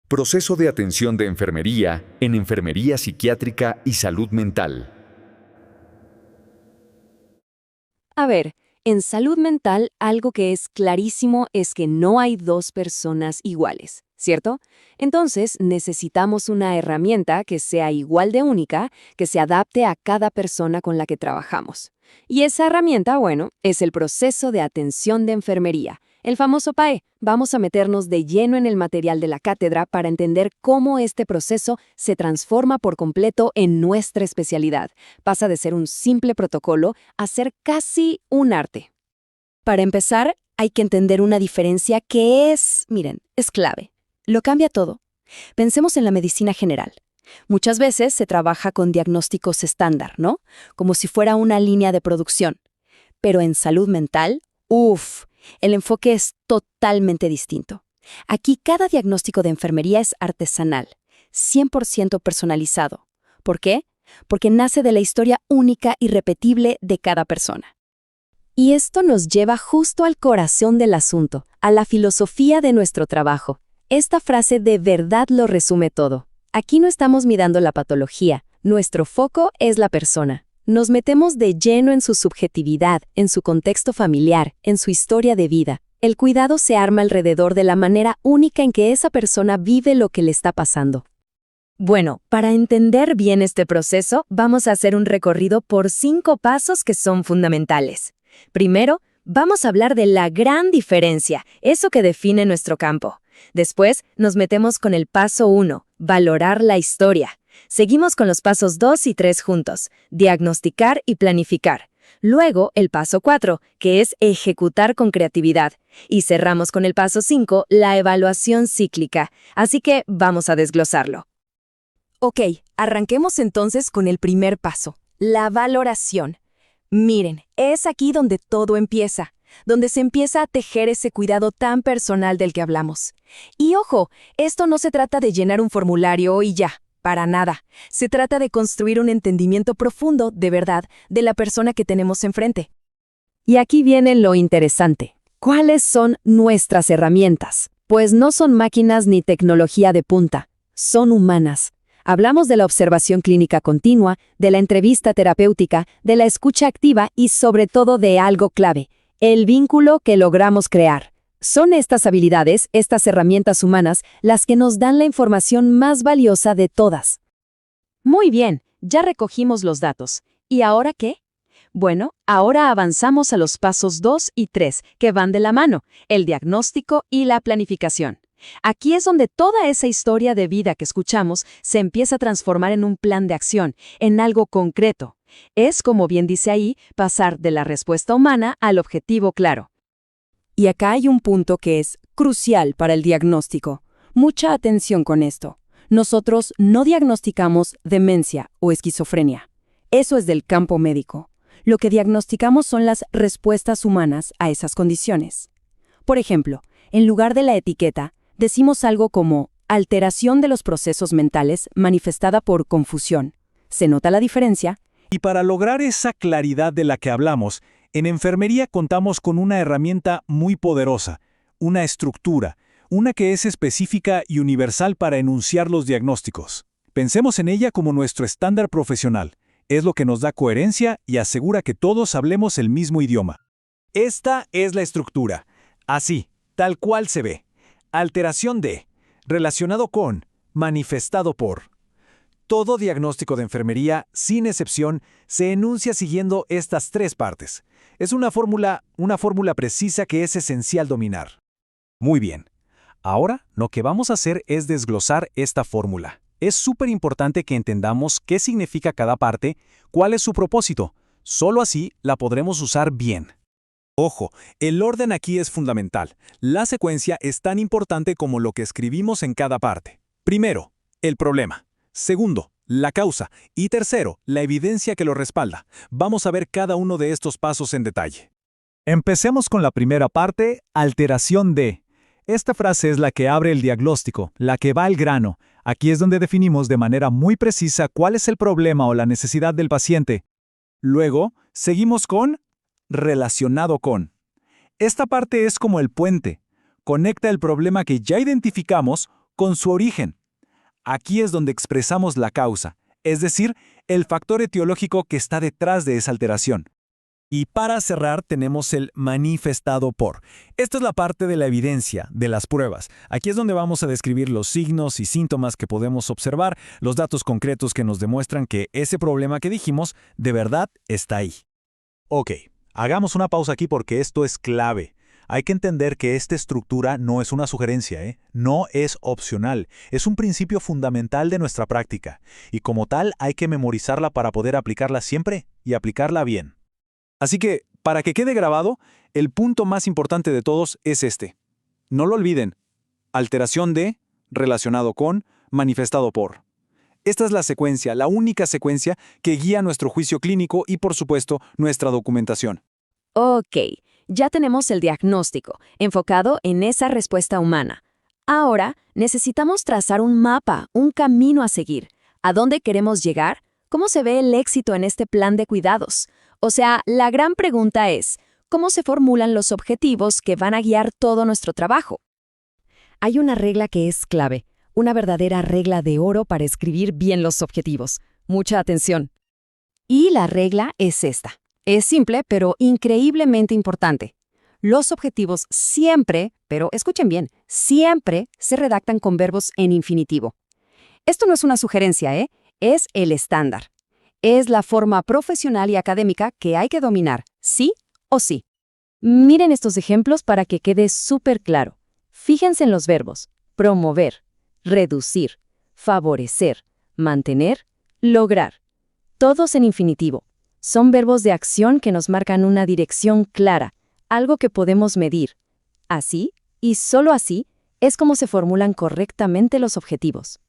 Proceso de atención de enfermería en enfermería psiquiátrica y salud mental. A ver, en salud mental algo que es clarísimo es que no hay dos personas iguales, ¿cierto? Entonces necesitamos una herramienta que sea igual de única, que se adapte a cada persona con la que trabajamos. Y esa herramienta, bueno, es el proceso de atención de enfermería, el famoso PAE. Vamos a meternos de lleno en el material de la cátedra para entender cómo este proceso se transforma por completo en nuestra especialidad. Pasa de ser un simple protocolo a ser casi un arte. Para empezar, hay que entender una diferencia que miren, es clave. Lo cambia todo. Pensemos en la medicina general. Muchas veces se trabaja con diagnósticos estándar, ¿no? Como si fuera una línea de producción. Pero en salud mental, el enfoque es totalmente distinto. Aquí cada diagnóstico de enfermería es artesanal, 100% personalizado. ¿Por qué? Porque nace de la historia única y repetible de cada persona. Y esto nos lleva justo al corazón del asunto, a la filosofía de nuestro trabajo. Esta frase de verdad lo resume todo. Aquí no estamos mirando la patología, nuestro foco es la persona. Nos metemos de lleno en su subjetividad, en su contexto familiar, en su historia de vida. El cuidado se arma alrededor de la manera única en que esa persona vive lo que le está pasando. Bueno, para entender bien este proceso, vamos a hacer un recorrido por 5 pasos que son fundamentales. Primero, vamos a hablar de la gran diferencia, eso que define nuestro campo. Después, nos metemos con el paso 1, valorar la historia. Seguimos con los pasos 2 y 3 juntos, diagnosticar y planificar. Luego, el paso 4, que es ejecutar con creatividad. Y cerramos con el paso 5, la evaluación cíclica. Así que vamos a desglosarlo. Ok, arranquemos entonces con el primer paso, la valoración. Miren, es aquí donde todo empieza, donde se empieza a tejer ese cuidado tan personal del que hablamos. Y ojo, esto no se trata de llenar un formulario y ya. Para nada. Se trata de construir un entendimiento profundo, de verdad, de la persona que tenemos enfrente. Y aquí viene lo interesante. ¿Cuáles son nuestras herramientas? Pues no son máquinas ni tecnología de punta. Son humanas. Hablamos de la observación clínica continua, de la entrevista terapéutica, de la escucha activa y sobre todo de algo clave, el vínculo que logramos crear. Son estas habilidades, estas herramientas humanas, las que nos dan la información más valiosa de todas. Muy bien, ya recogimos los datos. ¿Y ahora qué? Bueno, ahora avanzamos a los pasos 2 y 3, que van de la mano, el diagnóstico y la planificación. Aquí es donde toda esa historia de vida que escuchamos se empieza a transformar en un plan de acción, en algo concreto. Es, como bien dice ahí, pasar de la respuesta humana al objetivo claro. Y acá hay un punto que es crucial para el diagnóstico. Mucha atención con esto. Nosotros no diagnosticamos demencia o esquizofrenia. Eso es del campo médico. Lo que diagnosticamos son las respuestas humanas a esas condiciones. Por ejemplo, en lugar de la etiqueta, decimos algo como alteración de los procesos mentales manifestada por confusión. ¿Se nota la diferencia? Y para lograr esa claridad de la que hablamos, en enfermería contamos con una herramienta muy poderosa, una estructura, una que es específica y universal para enunciar los diagnósticos. Pensemos en ella como nuestro estándar profesional. Es lo que nos da coherencia y asegura que todos hablemos el mismo idioma. Esta es la estructura. Así, tal cual se ve. Alteración de, relacionado con, manifestado por. Todo diagnóstico de enfermería, sin excepción, se enuncia siguiendo estas 3 partes. Es una fórmula precisa que es esencial dominar. Muy bien. Ahora, lo que vamos a hacer es desglosar esta fórmula. Es súper importante que entendamos qué significa cada parte, cuál es su propósito. Solo así la podremos usar bien. Ojo, el orden aquí es fundamental. La secuencia es tan importante como lo que escribimos en cada parte. Primero, el problema. Segundo, la causa. Y tercero, la evidencia que lo respalda. Vamos a ver cada uno de estos pasos en detalle. Empecemos con la primera parte, alteración de. Esta frase es la que abre el diagnóstico, la que va al grano. Aquí es donde definimos de manera muy precisa cuál es el problema o la necesidad del paciente. Luego, seguimos con relacionado con. Esta parte es como el puente. Conecta el problema que ya identificamos con su origen. Aquí es donde expresamos la causa, es decir, el factor etiológico que está detrás de esa alteración. Y para cerrar tenemos el manifestado por. Esta es la parte de la evidencia, de las pruebas. Aquí es donde vamos a describir los signos y síntomas que podemos observar, los datos concretos que nos demuestran que ese problema que dijimos de verdad está ahí. Ok, hagamos una pausa aquí porque esto es clave. Hay que entender que esta estructura no es una sugerencia, no es opcional, es un principio fundamental de nuestra práctica, y como tal hay que memorizarla para poder aplicarla siempre y aplicarla bien. Así que, para que quede grabado, el punto más importante de todos es este. No lo olviden. Alteración de, relacionado con, manifestado por. Esta es la secuencia, la única secuencia que guía nuestro juicio clínico y, por supuesto, nuestra documentación. Ok, ya tenemos el diagnóstico, enfocado en esa respuesta humana. Ahora, necesitamos trazar un mapa, un camino a seguir. ¿A dónde queremos llegar? ¿Cómo se ve el éxito en este plan de cuidados? O sea, la gran pregunta es, ¿cómo se formulan los objetivos que van a guiar todo nuestro trabajo? Hay una regla que es clave, una verdadera regla de oro para escribir bien los objetivos. Mucha atención. Y la regla es esta. Es simple, pero increíblemente importante. Los objetivos siempre, pero escuchen bien, siempre se redactan con verbos en infinitivo. Esto no es una sugerencia, es el estándar. Es la forma profesional y académica que hay que dominar, sí o sí. Miren estos ejemplos para que quede súper claro. Fíjense en los verbos: promover, reducir, favorecer, mantener, lograr. Todos en infinitivo. Son verbos de acción que nos marcan una dirección clara, algo que podemos medir. Así, y solo así, es como se formulan correctamente los objetivos.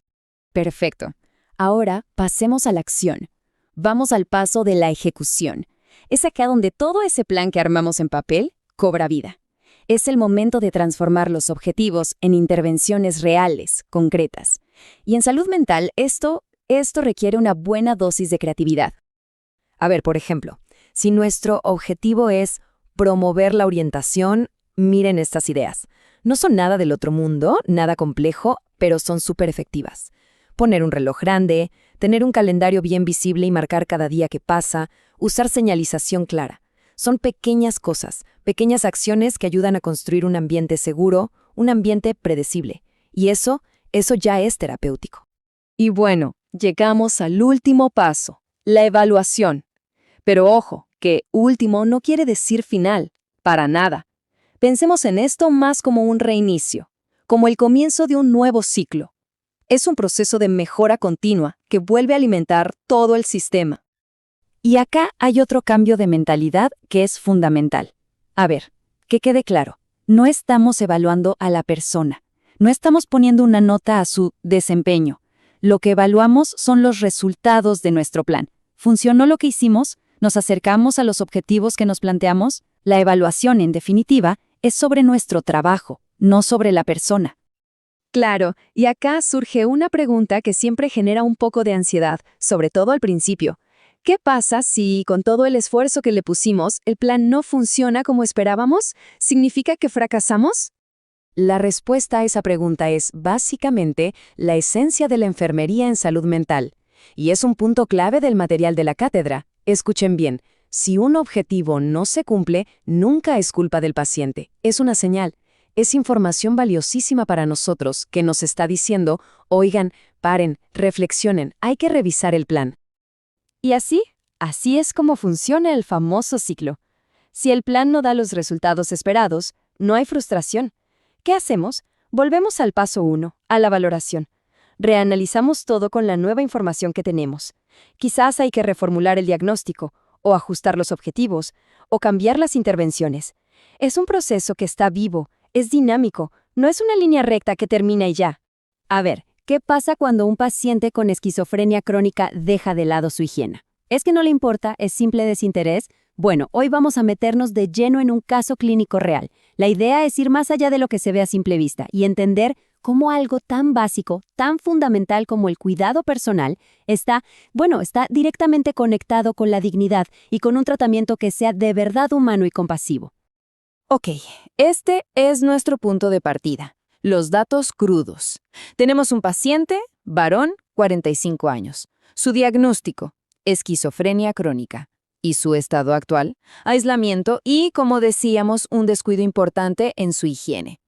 Perfecto. Ahora pasemos a la acción. Vamos al paso de la ejecución. Es acá donde todo ese plan que armamos en papel cobra vida. Es el momento de transformar los objetivos en intervenciones reales, concretas. Y en salud mental, esto requiere una buena dosis de creatividad. A ver, por ejemplo, si nuestro objetivo es promover la orientación, miren estas ideas. No son nada del otro mundo, nada complejo, pero son súper efectivas. Poner un reloj grande, tener un calendario bien visible y marcar cada día que pasa, usar señalización clara. Son pequeñas cosas, pequeñas acciones que ayudan a construir un ambiente seguro, un ambiente predecible. Y eso ya es terapéutico. Y bueno, llegamos al último paso, la evaluación. Pero ojo, que último no quiere decir final, para nada. Pensemos en esto más como un reinicio, como el comienzo de un nuevo ciclo. Es un proceso de mejora continua que vuelve a alimentar todo el sistema. Y acá hay otro cambio de mentalidad que es fundamental. A ver, que quede claro, no estamos evaluando a la persona, no estamos poniendo una nota a su desempeño. Lo que evaluamos son los resultados de nuestro plan. ¿Funcionó lo que hicimos? ¿Nos acercamos a los objetivos que nos planteamos? La evaluación, en definitiva, es sobre nuestro trabajo, no sobre la persona. Claro, y acá surge una pregunta que siempre genera un poco de ansiedad, sobre todo al principio. ¿Qué pasa si, con todo el esfuerzo que le pusimos, el plan no funciona como esperábamos? ¿Significa que fracasamos? La respuesta a esa pregunta es, básicamente, la esencia de la enfermería en salud mental. Y es un punto clave del material de la cátedra. Escuchen bien, si un objetivo no se cumple, nunca es culpa del paciente, es una señal. Es información valiosísima para nosotros que nos está diciendo, oigan, paren, reflexionen, hay que revisar el plan. Y así es como funciona el famoso ciclo. Si el plan no da los resultados esperados, no hay frustración. ¿Qué hacemos? Volvemos al paso 1, a la valoración. Reanalizamos todo con la nueva información que tenemos. Quizás hay que reformular el diagnóstico, o ajustar los objetivos, o cambiar las intervenciones. Es un proceso que está vivo, es dinámico, no es una línea recta que termina y ya. A ver, ¿qué pasa cuando un paciente con esquizofrenia crónica deja de lado su higiene? ¿Es que no le importa? ¿Es simple desinterés? Bueno, hoy vamos a meternos de lleno en un caso clínico real. La idea es ir más allá de lo que se ve a simple vista y entender cómo algo tan básico, tan fundamental como el cuidado personal, está directamente conectado con la dignidad y con un tratamiento que sea de verdad humano y compasivo. Ok, este es nuestro punto de partida. Los datos crudos. Tenemos un paciente, varón, 45 años. Su diagnóstico, esquizofrenia crónica. Y su estado actual, aislamiento y, como decíamos, un descuido importante en su higiene.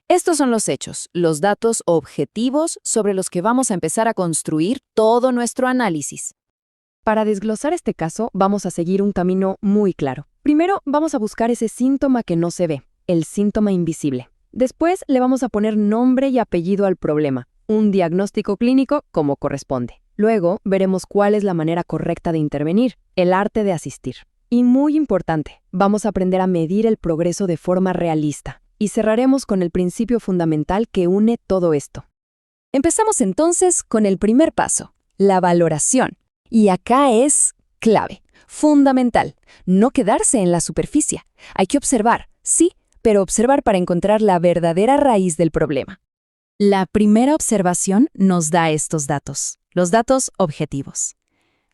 Estos son los hechos, los datos objetivos sobre los que vamos a empezar a construir todo nuestro análisis. Para desglosar este caso, vamos a seguir un camino muy claro. Primero, vamos a buscar ese síntoma que no se ve, el síntoma invisible. Después, le vamos a poner nombre y apellido al problema, un diagnóstico clínico como corresponde. Luego, veremos cuál es la manera correcta de intervenir, el arte de asistir. Y muy importante, vamos a aprender a medir el progreso de forma realista. Y cerraremos con el principio fundamental que une todo esto. Empezamos entonces con el primer paso, la valoración. Y acá es clave, fundamental, no quedarse en la superficie. Hay que observar, sí, pero observar para encontrar la verdadera raíz del problema. La primera observación nos da estos datos, los datos objetivos.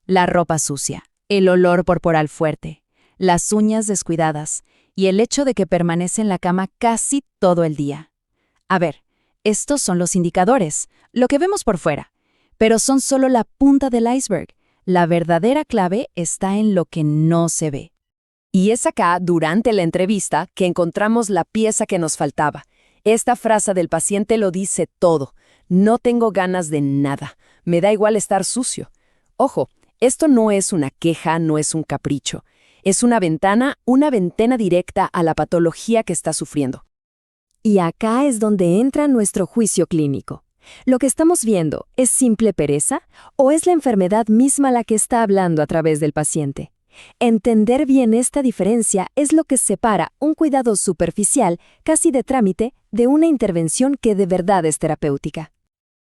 La ropa sucia, el olor corporal fuerte, las uñas descuidadas y el hecho de que permanece en la cama casi todo el día. A ver, estos son los indicadores, lo que vemos por fuera, pero son solo la punta del iceberg. La verdadera clave está en lo que no se ve. Y es acá, durante la entrevista, que encontramos la pieza que nos faltaba. Esta frase del paciente lo dice todo. No tengo ganas de nada. Me da igual estar sucio. Ojo, esto no es una queja, no es un capricho. Es una ventana directa a la patología que está sufriendo. Y acá es donde entra nuestro juicio clínico. ¿Lo que estamos viendo es simple pereza o es la enfermedad misma la que está hablando a través del paciente? Entender bien esta diferencia es lo que separa un cuidado superficial, casi de trámite, de una intervención que de verdad es terapéutica.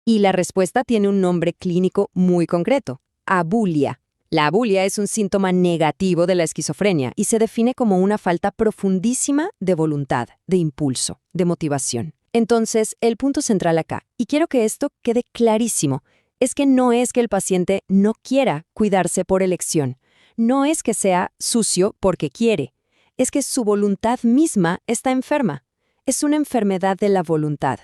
Y la respuesta tiene un nombre clínico muy concreto: abulia. La abulia es un síntoma negativo de la esquizofrenia y se define como una falta profundísima de voluntad, de impulso, de motivación. Entonces, el punto central acá, y quiero que esto quede clarísimo, es que no es que el paciente no quiera cuidarse por elección, no es que sea sucio porque quiere, es que su voluntad misma está enferma. Es una enfermedad de la voluntad.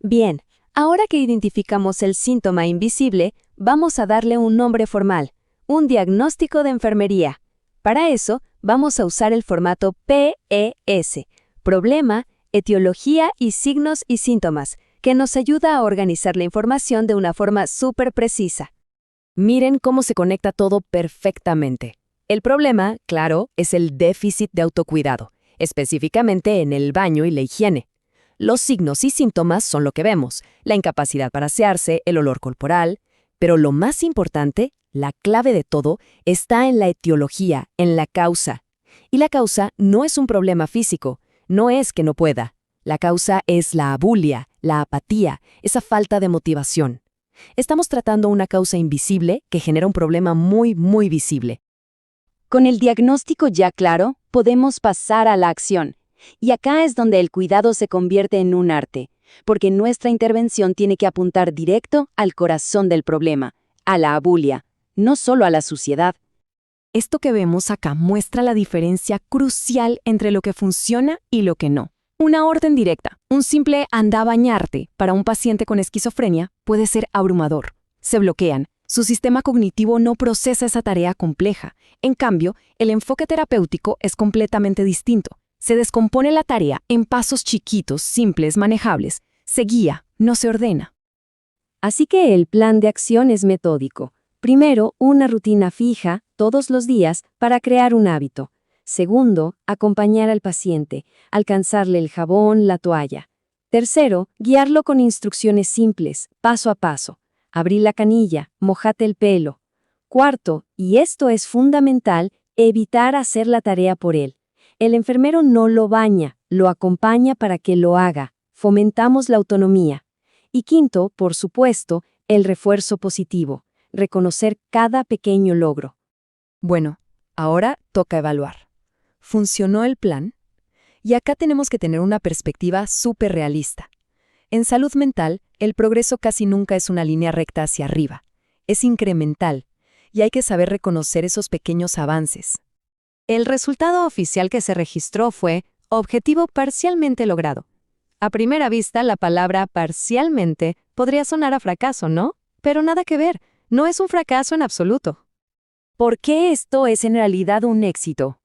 Bien, ahora que identificamos el síntoma invisible, vamos a darle un nombre formal, un diagnóstico de enfermería. Para eso, vamos a usar el formato PES, problema, etiología y signos y síntomas, que nos ayuda a organizar la información de una forma súper precisa. Miren cómo se conecta todo perfectamente. El problema, claro, es el déficit de autocuidado, específicamente en el baño y la higiene. Los signos y síntomas son lo que vemos, la incapacidad para asearse, el olor corporal, pero lo más importante, la clave de todo, está en la etiología, en la causa. Y la causa no es un problema físico, no es que no pueda. La causa es la abulia, la apatía, esa falta de motivación. Estamos tratando una causa invisible que genera un problema muy, muy visible. Con el diagnóstico ya claro, podemos pasar a la acción. Y acá es donde el cuidado se convierte en un arte, porque nuestra intervención tiene que apuntar directo al corazón del problema, a la abulia, no solo a la suciedad. Esto que vemos acá muestra la diferencia crucial entre lo que funciona y lo que no. Una orden directa, un simple anda a bañarte para un paciente con esquizofrenia puede ser abrumador. Se bloquean, su sistema cognitivo no procesa esa tarea compleja. En cambio, el enfoque terapéutico es completamente distinto. Se descompone la tarea en pasos chiquitos, simples, manejables. Se guía, no se ordena. Así que el plan de acción es metódico. Primero, una rutina fija, todos los días, para crear un hábito. Segundo, acompañar al paciente, alcanzarle el jabón, la toalla. Tercero, guiarlo con instrucciones simples, paso a paso. Abrí la canilla, mojate el pelo. Cuarto, y esto es fundamental, evitar hacer la tarea por él. El enfermero no lo baña, lo acompaña para que lo haga. Fomentamos la autonomía. Y quinto, por supuesto, el refuerzo positivo. Reconocer cada pequeño logro. Bueno, ahora toca evaluar. ¿Funcionó el plan? Y acá tenemos que tener una perspectiva súper realista. En salud mental, el progreso casi nunca es una línea recta hacia arriba. Es incremental, y hay que saber reconocer esos pequeños avances. El resultado oficial que se registró fue objetivo parcialmente logrado. A primera vista, la palabra parcialmente podría sonar a fracaso, ¿no? Pero nada que ver, no es un fracaso en absoluto. ¿Por qué esto es en realidad un éxito?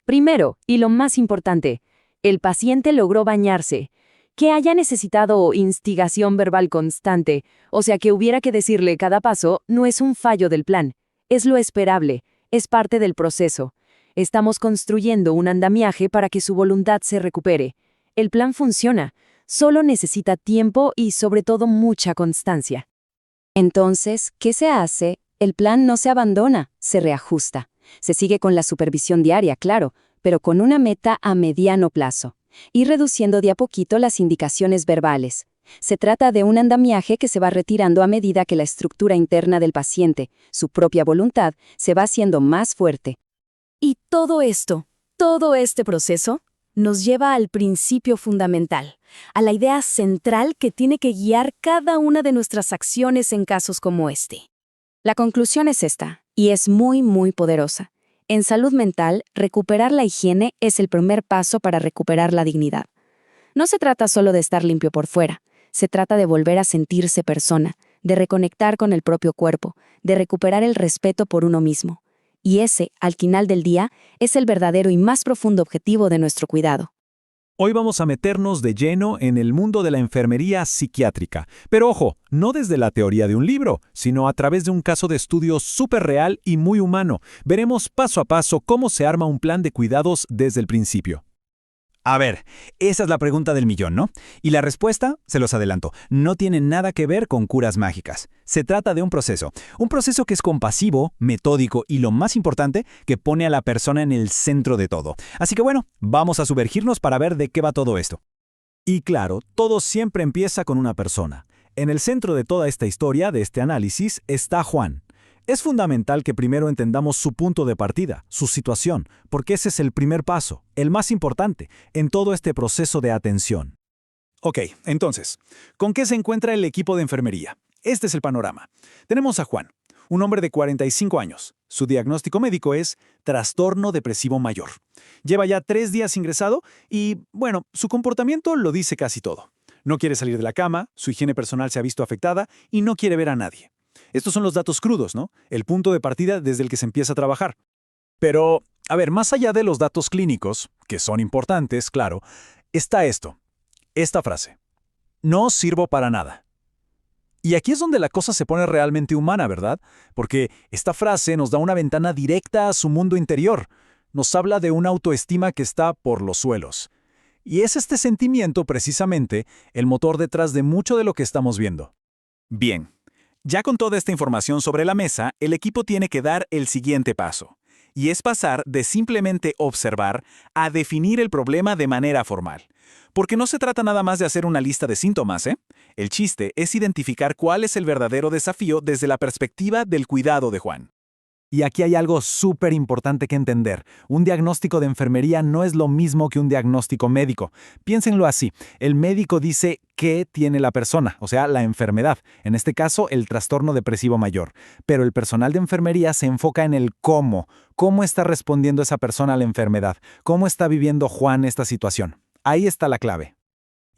Primero, y lo más importante, el paciente logró bañarse. Que haya necesitado instigación verbal constante, o sea que hubiera que decirle cada paso, no es un fallo del plan. Es lo esperable, es parte del proceso. Estamos construyendo un andamiaje para que su voluntad se recupere. El plan funciona, solo necesita tiempo y sobre todo mucha constancia. Entonces, ¿qué se hace? El plan no se abandona, se reajusta. Se sigue con la supervisión diaria, claro, pero con una meta a mediano plazo. Ir reduciendo de a poquito las indicaciones verbales. Se trata de un andamiaje que se va retirando a medida que la estructura interna del paciente, su propia voluntad, se va haciendo más fuerte. Y todo este proceso, nos lleva al principio fundamental, a la idea central que tiene que guiar cada una de nuestras acciones en casos como este. La conclusión es esta, y es muy, muy poderosa. En salud mental, recuperar la higiene es el primer paso para recuperar la dignidad. No se trata solo de estar limpio por fuera, se trata de volver a sentirse persona, de reconectar con el propio cuerpo, de recuperar el respeto por uno mismo. Y ese, al final del día, es el verdadero y más profundo objetivo de nuestro cuidado. Hoy vamos a meternos de lleno en el mundo de la enfermería psiquiátrica. Pero ojo, no desde la teoría de un libro, sino a través de un caso de estudio súper real y muy humano. Veremos paso a paso cómo se arma un plan de cuidados desde el principio. A ver, esa es la pregunta del millón, ¿no? Y la respuesta, se los adelanto, no tiene nada que ver con curas mágicas. Se trata de un proceso que es compasivo, metódico y lo más importante, que pone a la persona en el centro de todo. Así que bueno, vamos a sumergirnos para ver de qué va todo esto. Y claro, todo siempre empieza con una persona. En el centro de toda esta historia, de este análisis, está Juan. Es fundamental que primero entendamos su punto de partida, su situación, porque ese es el primer paso, el más importante, en todo este proceso de atención. Ok, entonces, ¿con qué se encuentra el equipo de enfermería? Este es el panorama. Tenemos a Juan, un hombre de 45 años. Su diagnóstico médico es trastorno depresivo mayor. Lleva ya 3 días ingresado y, bueno, su comportamiento lo dice casi todo. No quiere salir de la cama, su higiene personal se ha visto afectada y no quiere ver a nadie. Estos son los datos crudos, ¿no? El punto de partida desde el que se empieza a trabajar. Pero, a ver, más allá de los datos clínicos, que son importantes, claro, está esta frase. No sirvo para nada. Y aquí es donde la cosa se pone realmente humana, ¿verdad? Porque esta frase nos da una ventana directa a su mundo interior. Nos habla de una autoestima que está por los suelos. Y es este sentimiento, precisamente, el motor detrás de mucho de lo que estamos viendo. Bien. Ya con toda esta información sobre la mesa, el equipo tiene que dar el siguiente paso, y es pasar de simplemente observar a definir el problema de manera formal. Porque no se trata nada más de hacer una lista de síntomas, ¿eh? El chiste es identificar cuál es el verdadero desafío desde la perspectiva del cuidado de Juan. Y aquí hay algo súper importante que entender. Un diagnóstico de enfermería no es lo mismo que un diagnóstico médico. Piénsenlo así. El médico dice qué tiene la persona, o sea, la enfermedad. En este caso, el trastorno depresivo mayor. Pero el personal de enfermería se enfoca en el cómo. ¿Cómo está respondiendo esa persona a la enfermedad? ¿Cómo está viviendo Juan esta situación? Ahí está la clave.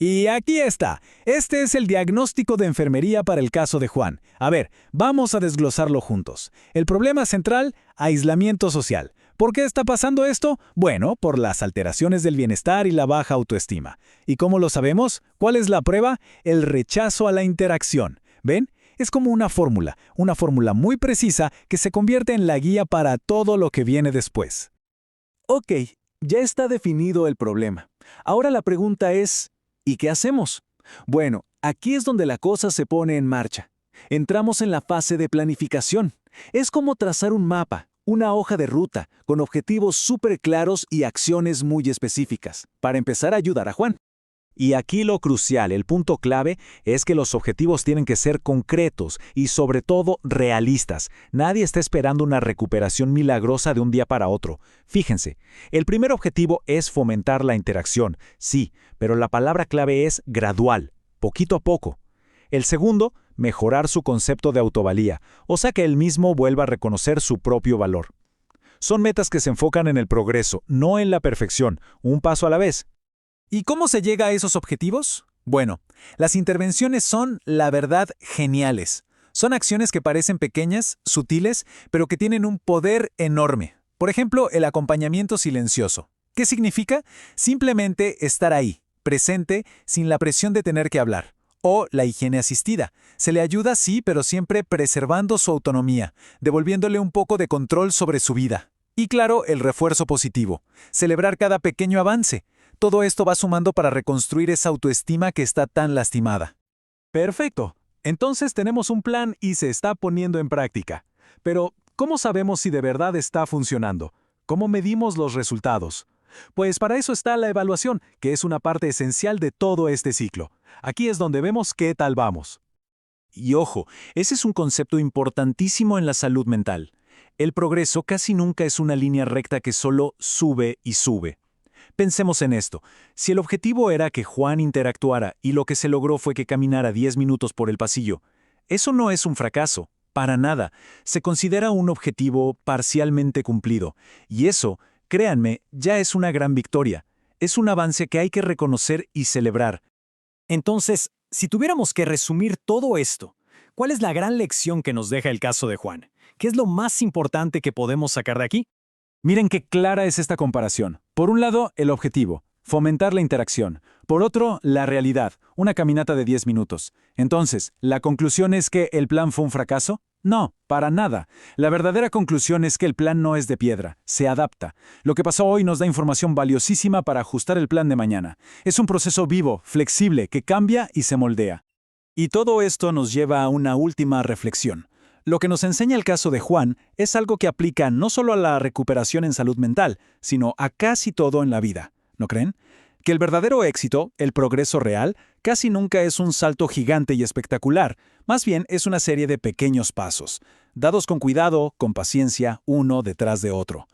Y aquí está. Este es el diagnóstico de enfermería para el caso de Juan. A ver, vamos a desglosarlo juntos. El problema central, aislamiento social. ¿Por qué está pasando esto? Bueno, por las alteraciones del bienestar y la baja autoestima. ¿Y cómo lo sabemos? ¿Cuál es la prueba? El rechazo a la interacción. ¿Ven? Es como una fórmula muy precisa que se convierte en la guía para todo lo que viene después. Ok, ya está definido el problema. Ahora la pregunta es, ¿y qué hacemos? Bueno, aquí es donde la cosa se pone en marcha. Entramos en la fase de planificación. Es como trazar un mapa, una hoja de ruta, con objetivos súper claros y acciones muy específicas, para empezar a ayudar a Juan. Y aquí lo crucial, el punto clave, es que los objetivos tienen que ser concretos y sobre todo realistas. Nadie está esperando una recuperación milagrosa de un día para otro. Fíjense, el primer objetivo es fomentar la interacción, sí, pero la palabra clave es gradual, poquito a poco. El segundo, mejorar su concepto de autovalía, o sea que él mismo vuelva a reconocer su propio valor. Son metas que se enfocan en el progreso, no en la perfección, un paso a la vez. ¿Y cómo se llega a esos objetivos? Bueno, las intervenciones son, la verdad, geniales. Son acciones que parecen pequeñas, sutiles, pero que tienen un poder enorme. Por ejemplo, el acompañamiento silencioso. ¿Qué significa? Simplemente estar ahí, presente, sin la presión de tener que hablar. O la higiene asistida. Se le ayuda, sí, pero siempre preservando su autonomía, devolviéndole un poco de control sobre su vida. Y claro, el refuerzo positivo. Celebrar cada pequeño avance. Todo esto va sumando para reconstruir esa autoestima que está tan lastimada. Perfecto. Entonces tenemos un plan y se está poniendo en práctica. Pero, ¿cómo sabemos si de verdad está funcionando? ¿Cómo medimos los resultados? Pues para eso está la evaluación, que es una parte esencial de todo este ciclo. Aquí es donde vemos qué tal vamos. Y ojo, ese es un concepto importantísimo en la salud mental. El progreso casi nunca es una línea recta que solo sube y sube. Pensemos en esto. Si el objetivo era que Juan interactuara y lo que se logró fue que caminara 10 minutos por el pasillo, eso no es un fracaso, para nada. Se considera un objetivo parcialmente cumplido. Y eso, créanme, ya es una gran victoria. Es un avance que hay que reconocer y celebrar. Entonces, si tuviéramos que resumir todo esto, ¿cuál es la gran lección que nos deja el caso de Juan? ¿Qué es lo más importante que podemos sacar de aquí? Miren qué clara es esta comparación. Por un lado, el objetivo, fomentar la interacción. Por otro, la realidad, una caminata de 10 minutos. Entonces, ¿la conclusión es que el plan fue un fracaso? No, para nada. La verdadera conclusión es que el plan no es de piedra, se adapta. Lo que pasó hoy nos da información valiosísima para ajustar el plan de mañana. Es un proceso vivo, flexible, que cambia y se moldea. Y todo esto nos lleva a una última reflexión. Lo que nos enseña el caso de Juan es algo que aplica no solo a la recuperación en salud mental, sino a casi todo en la vida. ¿No creen? Que el verdadero éxito, el progreso real, casi nunca es un salto gigante y espectacular. Más bien es una serie de pequeños pasos, dados con cuidado, con paciencia, uno detrás de otro.